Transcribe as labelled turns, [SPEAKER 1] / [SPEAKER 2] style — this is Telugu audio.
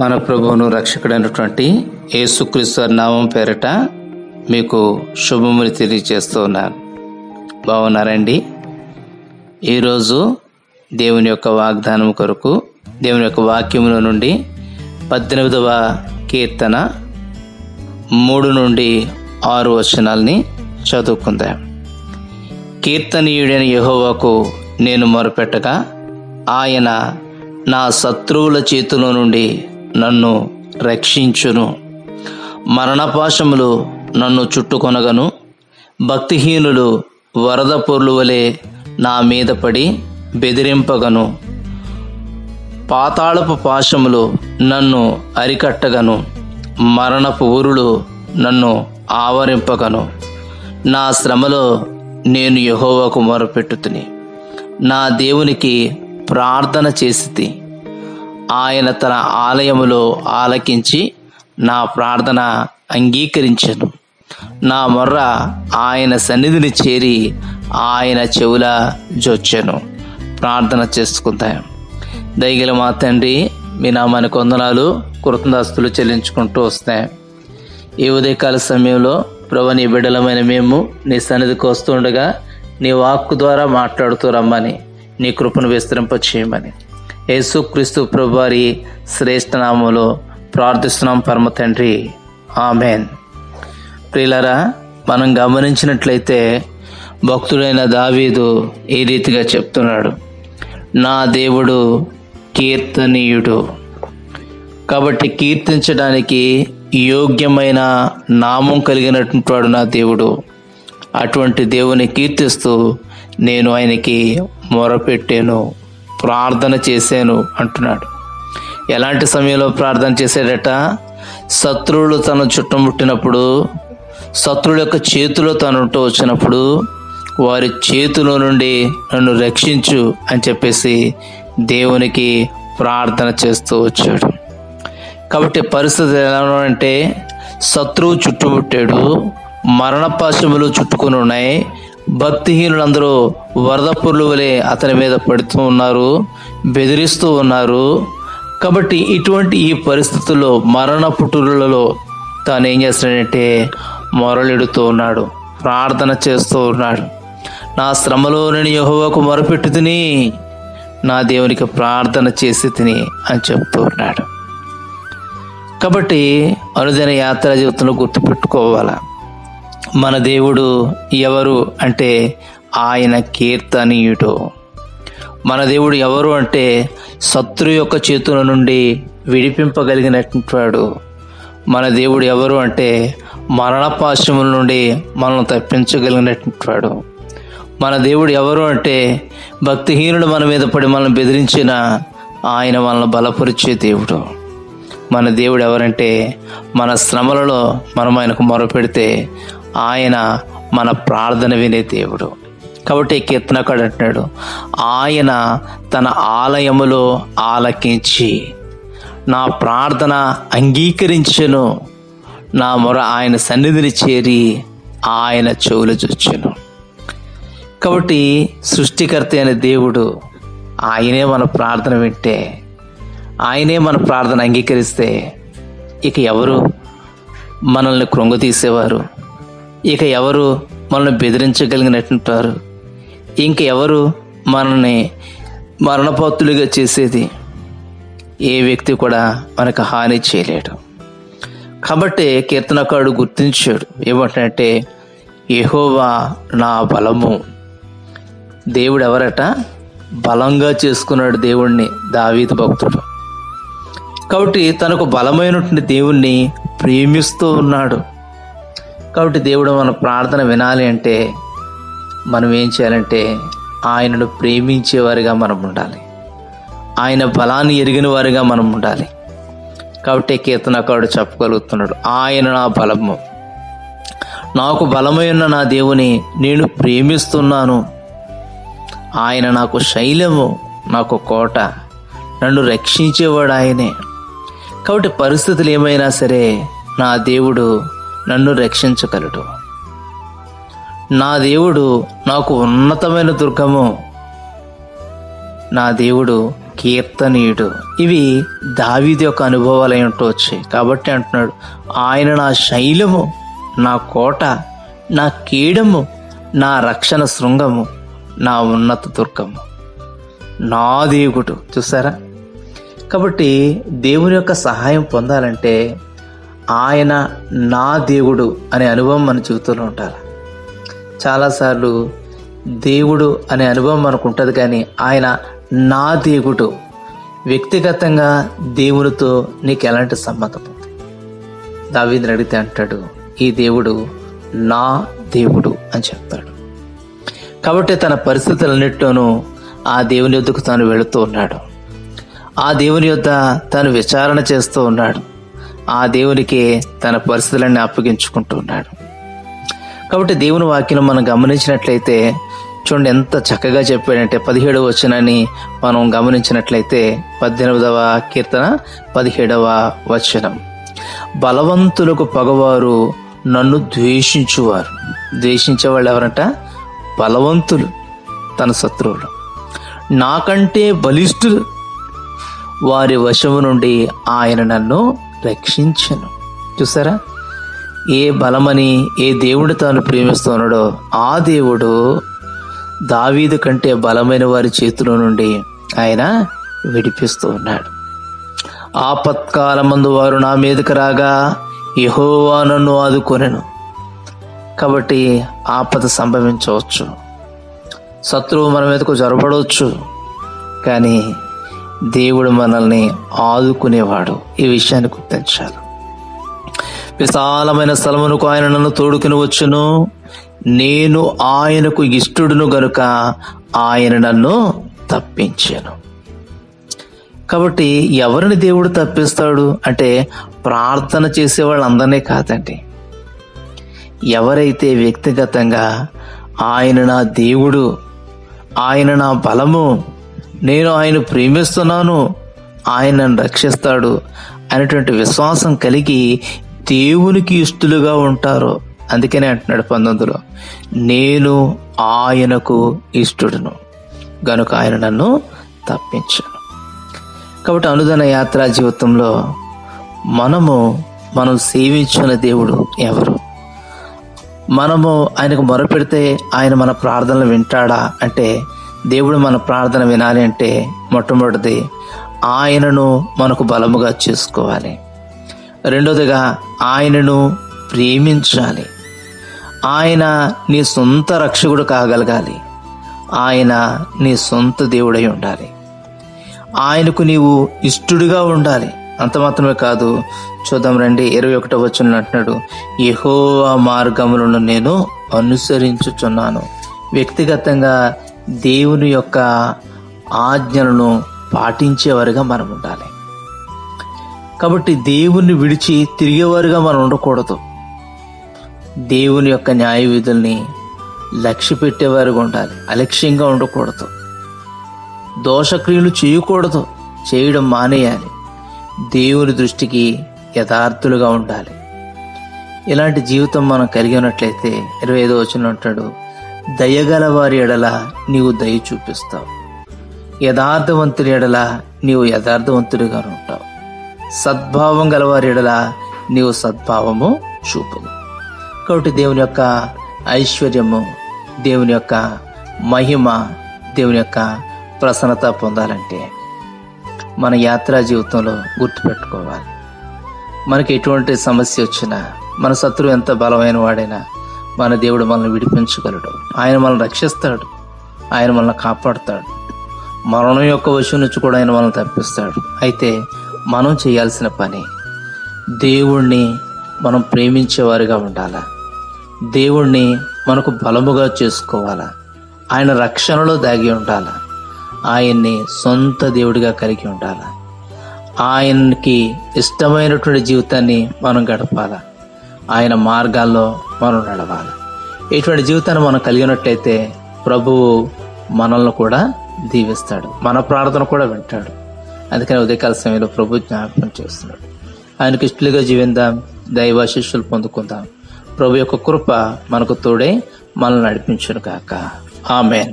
[SPEAKER 1] మన ప్రభువును రక్షకుడైనటువంటి యేసుక్రీస్తు నామం పేరిట మీకు శుభములు తెలియజేస్తూ ఉన్నాను. బాగున్నారండి? ఈరోజు దేవుని యొక్క వాగ్దానం కొరకు దేవుని యొక్క వాక్యముల నుండి 18వ కీర్తన 3 నుండి 6 వచనాల్ని చదువుకుందాం. కీర్తనీయుడైన యెహోవాకు నేను మొరపెట్టగా ఆయన నా శత్రువుల చేతిలో నుండి నన్ను రక్షించును. మరణపాశములు నన్ను చుట్టుకొనగను, భక్తిహీనులు వరద పొర్లు వలె నా మీద పడి బెదిరింపగను. పాతాళపు పాశములు నన్ను అరికట్టగను, మరణపు ఊరులు నన్ను ఆవరింపగను. నా శ్రమలో నేను యెహోవాకు మొరపెట్టుతిని, నా దేవునికి ప్రార్థన చేసితి. ఆయన తన ఆలయములో ఆలకించి నా ప్రార్థన అంగీకరించెను. నా మొర్ర ఆయన సన్నిధిని చేరి ఆయన చెవుల జొచ్చెను. ప్రార్థన చేసుకుందాం. దయగల మా తండ్రి, మీ నామానికి వందనాలు, కృతజ్ఞతాస్తుతులు చెల్లించుకుంటూ వస్తాం. ఈ ఉదయకాల సమయంలో ప్రభు, నీ బిడ్డలమైన మేము నీ సన్నిధికి వస్తుండగా నీ వాక్కు ద్వారా మాట్లాడుతూ రమ్మని, నీ కృపను విస్తరింప చేయమని యేసుక్రీస్తు ప్రభు వారి శ్రేష్ఠ నామములో ప్రార్థిస్తున్నాం పరమ తండ్రి, ఆమెన్. ప్రియులారా, మనం గమనించినట్లయితే భక్తుడైన దావీదు ఈ రీతిగా చెప్తున్నాడు, నా దేవుడు కీర్తనీయుడు. కాబట్టి కీర్తించడానికి యోగ్యమైన నామం కలిగినటువంటి వాడు నా దేవుడు. అటువంటి దేవుని కీర్తిస్తూ నేను ఆయనకి మొరపెట్టాను, ప్రార్థన చేశాను అంటున్నాడు. ఎలాంటి సమయంలో ప్రార్థన చేశాడట? శత్రువులు తను చుట్టుముట్టినప్పుడు, శత్రువుల యొక్క చేతిలో తనుంటూ వచ్చినప్పుడు, వారి చేతిలో నుండి నన్ను రక్షించు అని చెప్పేసి దేవునికి ప్రార్థన చేస్తూ వచ్చాడు. కాబట్టి పరిస్థితి ఎలా అంటే, శత్రువు చుట్టుముట్టాడు, మరణపాశములు చుట్టుకుని ఉన్నాయి, భక్తిహీనులందరూ వరద పొర్లు వలె అతని మీద పడుతూ ఉన్నారు, బెదిరిస్తూ ఉన్నారు. కాబట్టి ఇటువంటి ఈ పరిస్థితుల్లో, మరణ పుట్టులలో తాను ఏం చేస్తున్నాడంటే మొరలెడుతూ ఉన్నాడు, ప్రార్థన చేస్తూ ఉన్నాడు. నా శ్రమలో నేను యెహోవాకు మొరపెట్టు తిని, నా దేవునికి ప్రార్థన చేసి తిని అని చెప్తూ ఉన్నాడు. కాబట్టి అనుదిన యాత్ర జీవితంలో గుర్తుపెట్టుకోవాలా, మన దేవుడు ఎవరు అంటే ఆయన కీర్తనీయుడు. మన దేవుడు ఎవరు అంటే శత్రు యొక్క చేతుల నుండి విడిపింపగలిగినటువంటి వాడు. మన దేవుడు ఎవరు అంటే మరణపాశముల నుండి మనల్ని తప్పించగలిగినటువంటి వాడు. మన దేవుడు ఎవరు అంటే భక్తిహీనుడు మన మీద పడి మనల్ని బెదిరించిన ఆయన మనల్ని బలపరిచే దేవుడు. మన దేవుడు ఎవరంటే మన శ్రమలలో మనం ఆయనకు మొరపెడితే ఆయన మన ప్రార్థన వినే దేవుడు. కాబట్టి కీర్తనకాడు అంటున్నాడు, ఆయన తన ఆలయములో ఆలకించి నా ప్రార్థన అంగీకరించెను, నా మొర ఆయన సన్నిధిని చేరి ఆయన చెవులు జొచ్చెను. కాబట్టి సృష్టికర్త అయిన దేవుడు ఆయనే మన ప్రార్థన వింటే, ఆయనే మన ప్రార్థన అంగీకరిస్తే ఇక ఎవరు మనల్ని కృంగతీసేవారు? ఇక ఎవరు మనల్ని బెదిరించగలిగినట్టు? ఇంక ఎవరు మనల్ని మరణపాత్రులుగా చేసేది? ఏ వ్యక్తి కూడా మనకు హాని చేయలేడు. కాబట్టి కీర్తనకారుడు గుర్తించాడు, ఏమంటే యెహోవా నా బలము. దేవుడు ఎవరట? బలంగా చేసుకున్నాడు దేవుణ్ణి దావీదు భక్తుడు. కాబట్టి తనకు బలమైనటువంటి దేవుణ్ణి ప్రేమిస్తూ ఉన్నాడు. కాబట్టి దేవుడు మన ప్రార్థన వినాలి అంటే మనం ఏం చేయాలంటే ఆయనను ప్రేమించేవారిగా మనం ఉండాలి, ఆయన బలాన్ని ఎరిగిన వారిగా మనం ఉండాలి. కాబట్టి కీర్తనకారుడు చెప్పగలుగుతున్నాడు, ఆయన నా బలము, నాకు బలమైన నా దేవుని నేను ప్రేమిస్తున్నాను. ఆయన నాకు శైలము, నాకు కోట, నన్ను రక్షించేవాడు ఆయనే. కాబట్టి పరిస్థితులు ఏమైనా సరే నా దేవుడు నన్ను రక్షించగలడు. నా దేవుడు నాకు ఉన్నతమైన దుర్గము. నా దేవుడు కీర్తనీయుడు. ఇవి దావీదు యొక్క అనుభవాలు అయి ఉండవచ్చు. కాబట్టి అంటున్నాడు, ఆయన నా శైలము, నా కోట, నా కీడము, నా రక్షణ శృంగము, నా ఉన్నత దుర్గము, నా దేవుడు. చూసారా? కాబట్టి దేవుని యొక్క సహాయం పొందాలంటే ఆయన నా దేవుడు అనే అనుభవం మన జీవితంలో ఉండాలి. చాలాసార్లు దేవుడు అనే అనుభవం మనకు ఉంటుంది, కానీ ఆయన నా దేవుడు. వ్యక్తిగతంగా దేవునితో నీకు ఎలాంటి సంబంధం ఉంది? దావీదుని అడిగితే అంటాడు, ఈ దేవుడు నా దేవుడు అని చెప్తాడు. కాబట్టి తన పరిస్థితులన్నిటిలోనూ ఆ దేవుని యొద్దకు తాను వెళుతూ ఉన్నాడు. ఆ దేవుని యొద్ద తాను విచారణ చేస్తూ ఉన్నాడు. ఆ దేవునికి తన పరిస్థితులన్నీ అప్పగించుకుంటూ ఉన్నాడు. కాబట్టి దేవుని వాక్యం మనం గమనించినట్లయితే చూడండి ఎంత చక్కగా చెప్పాడంటే, 17వ వచనాన్ని మనం గమనించినట్లయితే 18వ కీర్తన 17వ వచనం, బలవంతులకు పగవారు నన్ను ద్వేషించువారు. ద్వేషించే వాళ్ళు ఎవరంట? బలవంతులు, తన శత్రువులు. నాకంటే బలిష్ఠులు, వారి వశము నుండి ఆయన నన్ను రక్షించను. చూసారా? ఏ బలమని ఏ దేవుడు తాను ప్రేమిస్తున్నాడో ఆ దేవుడు దావీదు కంటే బలమైన వారి చేతిలో నుండి ఆయన విడిపిస్తూ ఉన్నాడు. ఆపత్కాలమందు వారు నా మీదకి రాగా యెహోవా నన్ను ఆదుకొనెను. కాబట్టి ఆపద సంభవించవచ్చు, శత్రువు మన మీదకు జరపడవచ్చు, కానీ దేవుడు మనల్ని ఆదుకునేవాడు. ఈ విషయాన్ని గుర్తించాలి. విశాలమైన స్థలమునకు ఆయన నన్ను తోడుకుని వచ్చును, నేను ఆయనకు ఇష్టుడును గనుక ఆయన నన్ను తప్పించాను. కాబట్టి ఎవరిని దేవుడు తప్పిస్తాడు అంటే ప్రార్థన చేసే వాళ్ళందరినీ కాదండి. ఎవరైతే వ్యక్తిగతంగా ఆయన నా దేవుడు, ఆయన నా బలము, నేను ఆయన ప్రేమిస్తున్నాను, ఆయన నన్ను రక్షిస్తాడు అనేటువంటి విశ్వాసం కలిగి దేవునికి ఇష్టలుగా ఉంటారు. అందుకనే అంటున్నాడు 19లో, నేను ఆయనకు ఇష్టడును గనుక ఆయన నన్ను తప్పించాను. కాబట్టి అనుదిన యాత్రా జీవితంలో మనం సేవించిన దేవుడు ఎవరు? మనము ఆయనకు మొరపెడితే ఆయన మన ప్రార్థనలు వింటాడా అంటే, దేవుడు మన ప్రార్థన వినాలి అంటే మొట్టమొదటిది ఆయనను మనకు బలముగా చేసుకోవాలి. రెండోదిగా ఆయనను ప్రేమించాలి. ఆయన నీ సొంత రక్షకుడు కాగలగాలి. ఆయన నీ సొంత దేవుడై ఉండాలి. ఆయనకు నీవు ఇష్టడుగా ఉండాలి. అంత మాత్రమే కాదు, చూద్దాం రండి 21వ వచనంలో అంటున్నాడు, యెహోవా మార్గములను నేను అనుసరించుచున్నాను. వ్యక్తిగతంగా దేవుని యొక్క ఆజ్ఞలను పాటించేవారుగా మనం ఉండాలి. కాబట్టి దేవుణ్ణి విడిచి తిరిగేవారుగా మనం ఉండకూడదు. దేవుని యొక్క న్యాయ విధుల్ని లక్ష్య పెట్టేవారుగా ఉండాలి. అలక్ష్యంగా ఉండకూడదు. దోషక్రియలు చేయకూడదు, చేయడం మానేయాలి. దేవుని దృష్టికి యథార్థులుగా ఉండాలి. ఇలాంటి జీవితం మనం కలిగి ఉన్నట్లయితే 25వ వచనంలో అంటాడు, దయగల వారి ఎడల నీవు దయ చూపిస్తావు, యథార్థవంతుని ఎడల నీవు యథార్థవంతుడిగా ఉంటావు, సద్భావం గలవారి ఎడల నీవు సద్భావము చూపును. కాబట్టి దేవుని యొక్క ఐశ్వర్యము, దేవుని యొక్క మహిమ, దేవుని యొక్క ప్రసన్నత పొందాలంటే మన యాత్రా జీవితంలో గుర్తుపెట్టుకోవాలి, మనకి ఎటువంటి సమస్య వచ్చినా, మన శత్రువు ఎంత బలమైన వాడైనా మన దేవుడు మనల్ని విడిపించగలడు. ఆయన మనల్ని రక్షిస్తాడు, ఆయన మనల్ని కాపాడుతాడు. మరణం యొక్క వశం నుంచి కూడా ఆయన మనల్ని తప్పిస్తాడు. అయితే మనం చేయాల్సిన పని, దేవుణ్ణి మనం ప్రేమించేవారుగా ఉండాలా, దేవుణ్ణి మనకు బలముగా చేసుకోవాలా, ఆయన రక్షణలో దాగి ఉండాలా, ఆయన్ని సొంత దేవుడిగా కలిగి ఉండాలా, ఆయనకి ఇష్టమైనటువంటి జీవితాన్ని మనం గడపాలా, ఆయన మార్గాల్లో మనం నడవాలి. ఇటువంటి జీవితాన్ని మనం కలిగినట్లయితే ప్రభువు మనల్ని కూడా దీవిస్తాడు, మన ప్రార్థన కూడా వింటాడు. అందుకని ఉదయకాల సమయంలో ప్రభు జ్ఞాపకం చేస్తున్నాడు. ఆయనకు ఇష్టలుగా జీవిద్దాం, దైవాశీస్సులు పొందుకుందాం. ప్రభు యొక్క కృప మనకు తోడే మనల్ని నడిపించును గాక. ఆమేన్.